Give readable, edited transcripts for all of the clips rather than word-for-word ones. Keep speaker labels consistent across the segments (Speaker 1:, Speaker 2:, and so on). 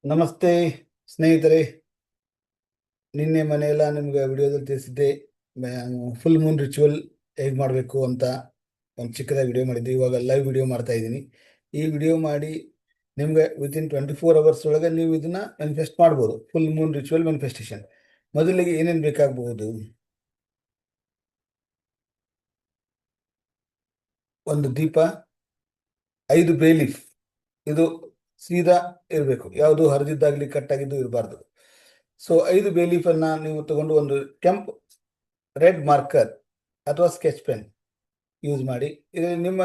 Speaker 1: ನಮಸ್ತೆ ಸ್ನೇಹಿತರೆ. ನಿನ್ನೆ ಮನೆಯೆಲ್ಲ ನಿಮ್ಗೆ ವಿಡಿಯೋದಲ್ಲಿ ತಿಳಿಸಿದ್ದೆ ಫುಲ್ ಮೂನ್ ರಿಚುವಲ್ ಹೇಗೆ ಮಾಡಬೇಕು ಅಂತ ಒಂದು ಚಿಕ್ಕದಾಗಿ ವಿಡಿಯೋ ಮಾಡಿದ್ದೆ. ಇವಾಗ ಲೈವ್ ವಿಡಿಯೋ ಮಾಡ್ತಾ ಇದ್ದೀನಿ. ಈ ವಿಡಿಯೋ ಮಾಡಿ ನಿಮ್ಗೆ ವಿತಿನ್ 24 hours ಒಳಗೆ ನೀವು ಇದನ್ನ ಮ್ಯಾನಿಫೆಸ್ಟ್ ಮಾಡ್ಬೋದು. Full Moon ritual manifestation. ಮೊದಲಿಗೆ ಏನೇನು ಬೇಕಾಗಬಹುದು? ಒಂದು ದೀಪ, 5 ಬೇ ಲೀಫ್. ಇದು ಸೀದಾ ಇರಬೇಕು, ಯಾವುದು ಹರಿದಿದ್ದಾಗ್ಲಿ ಕಟ್ಟಾಗಿದ್ದು ಇರಬಾರ್ದು. ಸೊ 5 ಬೇ ಲೀಫ್ ಅನ್ನ ನೀವು ತಗೊಂಡು ಒಂದು ಕೆಂಪು ರೆಡ್ ಮಾರ್ಕರ್ ಅಥವಾ ಸ್ಕೆಚ್ ಪೆನ್ ಯೂಸ್ ಮಾಡಿ. ಇದು ನಿಮ್ಮ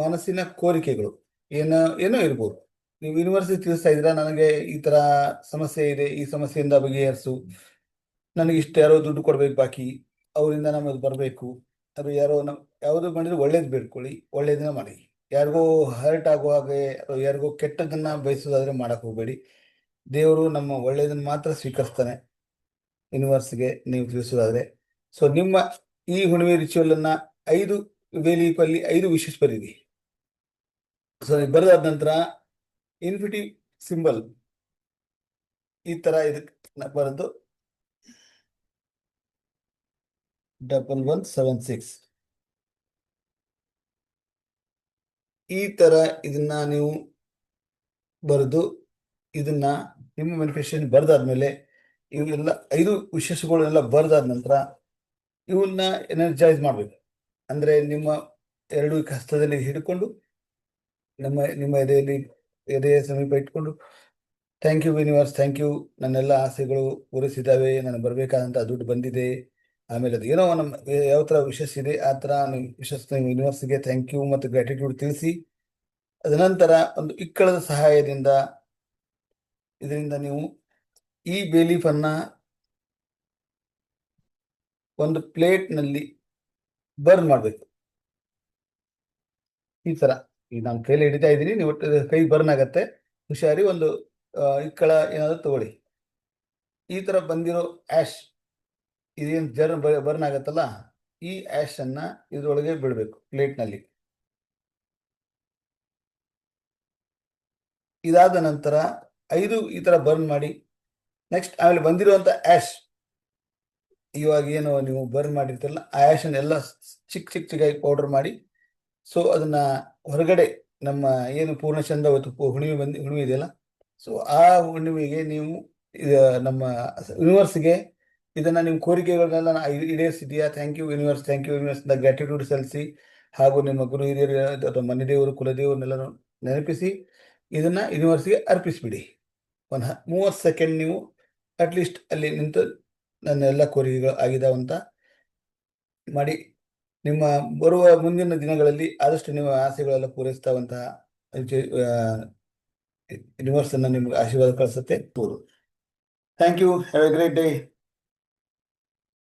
Speaker 1: ಮನಸ್ಸಿನ ಕೋರಿಕೆಗಳು ಏನೋ ಇರ್ಬೋದು. ನೀವು ಯೂನಿವರ್ಸಿಟಿ ತಿಳಿಸ್ತಾ ಇದ್ದೀರಾ, ನನಗೆ ಈ ತರ ಸಮಸ್ಯೆ ಇದೆ, ಈ ಸಮಸ್ಯೆಯಿಂದ ಬಗೆಹರಿಸು, ನನಗೆ ಇಷ್ಟು ಯಾರೋ ದುಡ್ಡು ಕೊಡ್ಬೇಕು ಬಾಕಿ, ಅವರಿಂದ ನಮ್ಮದು ಬರಬೇಕು, ಅದು ಯಾರೋ ಯಾವುದು ಮಾಡಿದ್ರು ಒಳ್ಳೇದು ಬೇಡ್ಕೊಳ್ಳಿ, ಒಳ್ಳೇದನ್ನ ಮಾಡಿ. ಯಾರಿಗೋ ಹರ್ಟ್ ಆಗೋ ಹಾಗೆ ಅಥವಾ ಯಾರಿಗೋ ಕೆಟ್ಟದನ್ನ ಬಯಸೋದಾದ್ರೆ ಮಾಡಕ್ ಹೋಗ್ಬೇಡಿ. ದೇವರು ನಮ್ಮ ಒಳ್ಳೇದನ್ನ ಮಾತ್ರ ಸ್ವೀಕರಿಸ್ತಾನೆ, ಯೂನಿವರ್ಸ್ಗೆ ನೀವು ತಿಳಿಸೋದಾದ್ರೆ. ಸೊ ನಿಮ್ಮ ಈ ಹುಣ್ಣಿಮೆ ರಿಚುವಲ್ ಅನ್ನ 5 ವೇಲೀಪಲ್ಲಿ 5 ವಿಶೇಷ ಬರೀರಿ. ಸೊ ಬರೆದಾದ ನಂತರ ಇನ್ಫಿನಿಟಿ ಸಿಂಬಲ್ ಈ ತರ ಇದಕ್ಕೆ ಬರೆದು 1176 ಈ ತರ ಇದನ್ನ ನೀವು ಬರೆದು ಇದನ್ನ ನಿಮ್ಮ ಮ್ಯಾನಿಫೆಸ್ಟೇಷನ್ ಬರೆದಾದ್ಮೇಲೆ ಇವೆಲ್ಲ 5 ವಿಶೇಷಗಳನ್ನೆಲ್ಲ ಬರೆದಾದ ನಂತರ ಇವನ್ನ ಎನರ್ಜೈಸ್ ಮಾಡಬೇಕು. ಅಂದ್ರೆ ನಿಮ್ಮ 2 ಹಸ್ತದಲ್ಲಿ ಹಿಡ್ಕೊಂಡು ನಿಮ್ಮ ಎದೆಯ ಸಮೀಪ ಇಟ್ಕೊಂಡು, thank you universe, thank you, ನನ್ನೆಲ್ಲ ಆಸೆಗಳು ಪೂರೈಸಿದ್ದಾವೆ, ನನಗೆ ಬರಬೇಕಾದಂಥ ದುಡ್ಡು ಬಂದಿದೆ. ಆಮೇಲೆ ಅದು ಏನೋ ನಮ್ಮ ಯಾವ ಥರ ವಿಶಸ್ ಇದೆ ಆ ಥರ ನೀವು ಯೂನಿವರ್ಸ್ಗೆ ಥ್ಯಾಂಕ್ ಯು ಮತ್ತು ಗ್ರ್ಯಾಟಿಟ್ಯೂಡ್ ತಿಳಿಸಿ. ಅದನಂತರ ಒಂದು ಇಕ್ಕಳದ ಸಹಾಯದಿಂದ ಇದರಿಂದ ನೀವು ಈ ಬೇಲೀಫ್ ಅನ್ನ ಒಂದು ಪ್ಲೇಟ್ನಲ್ಲಿ ಬರ್ನ್ ಮಾಡಬೇಕು. ಈ ತರ ಈಗ ನಾನು ಕೈಲಿ ಹಿಡಿತಾ ಇದ್ದೀನಿ, ನೀವು ಕೈ ಬರ್ನ್ ಆಗತ್ತೆ, ಹುಷಾರಿ. ಒಂದು ಇಕ್ಕಳ ಏನಾದ್ರು ತಗೊಳ್ಳಿ. ಈ ತರ ಬಂದಿರೋ ಆಶ್ ಇದೇನು ಬರ್ನ್ ಆಗತ್ತಲ್ಲ, ಈ ಆಶ್ ಅನ್ನ ಇದ್ರೊಳಗೆ ಬಿಡಬೇಕು ಪ್ಲೇಟ್ನಲ್ಲಿ. ಇದಾದ ನಂತರ 5 ಈ ತರ ಬರ್ನ್ ಮಾಡಿ. ನೆಕ್ಸ್ಟ್ ಆಮೇಲೆ ಬಂದಿರುವಂತ ಆಶ್, ಇವಾಗ ಏನು ನೀವು ಬರ್ನ್ ಮಾಡಿರ್ತಿರಲ್ಲ ಆ ಆಶ್ ಎಲ್ಲ ಚಿಕ್ಕದಾಗಿ ಪೌಡರ್ ಮಾಡಿ. ಸೊ ಅದನ್ನ ಹೊರಗಡೆ ನಮ್ಮ ಏನು ಪೂರ್ಣಚಂದ್ರ ಹುಣ್ಣಿಮೆ ಇದೆಯಲ್ಲ, ಸೊ ಆ ಹುಣ್ಣಿಮೆಗೆ ನೀವು ನಮ್ಮ ಯೂನಿವರ್ಸ್ಗೆ ಇದನ್ನ ನಿಮ್ಮ ಕೋರಿಕೆಗಳನ್ನೆಲ್ಲ ಈಡೇರಿಸಿದೆಯಾ, thank you universe, thank you universe ಅಂತ ಗ್ರ್ಯಾಟಿಟ್ಯೂಡ್ ಸಲ್ಲಿಸಿ, ಹಾಗೂ ನಿಮ್ಮ ಗುರು ಹಿರಿಯರು ಅಥವಾ ಮನೆ ದೇವರು ಕುಲದೇವರನ್ನೆಲ್ಲ ನೆನಪಿಸಿ ಇದನ್ನ ಯೂನಿವರ್ಸ್ಗೆ ಅರ್ಪಿಸ್ಬಿಡಿ. ಒಂದು 30 ಸೆಕೆಂಡ್ ನೀವು ಅಟ್ಲೀಸ್ಟ್ ಅಲ್ಲಿ ನಿಂತು ನನ್ನ ಎಲ್ಲ ಕೋರಿಕೆಗಳು ಆಗಿದಾವಂತ ಮಾಡಿ. ನಿಮ್ಮ ಬರುವ ಮುಂದಿನ ದಿನಗಳಲ್ಲಿ ಆದಷ್ಟು ನಿಮ್ಮ ಆಸೆಗಳೆಲ್ಲ ಪೂರೈಸ್ತಾವಂತಹ ಯೂನಿವರ್ಸ್ ಅನ್ನ ನಿಮ್ಗೆ ಆಶೀರ್ವಾದ ಕಳಿಸುತ್ತೆ. Thank you. Have a great day.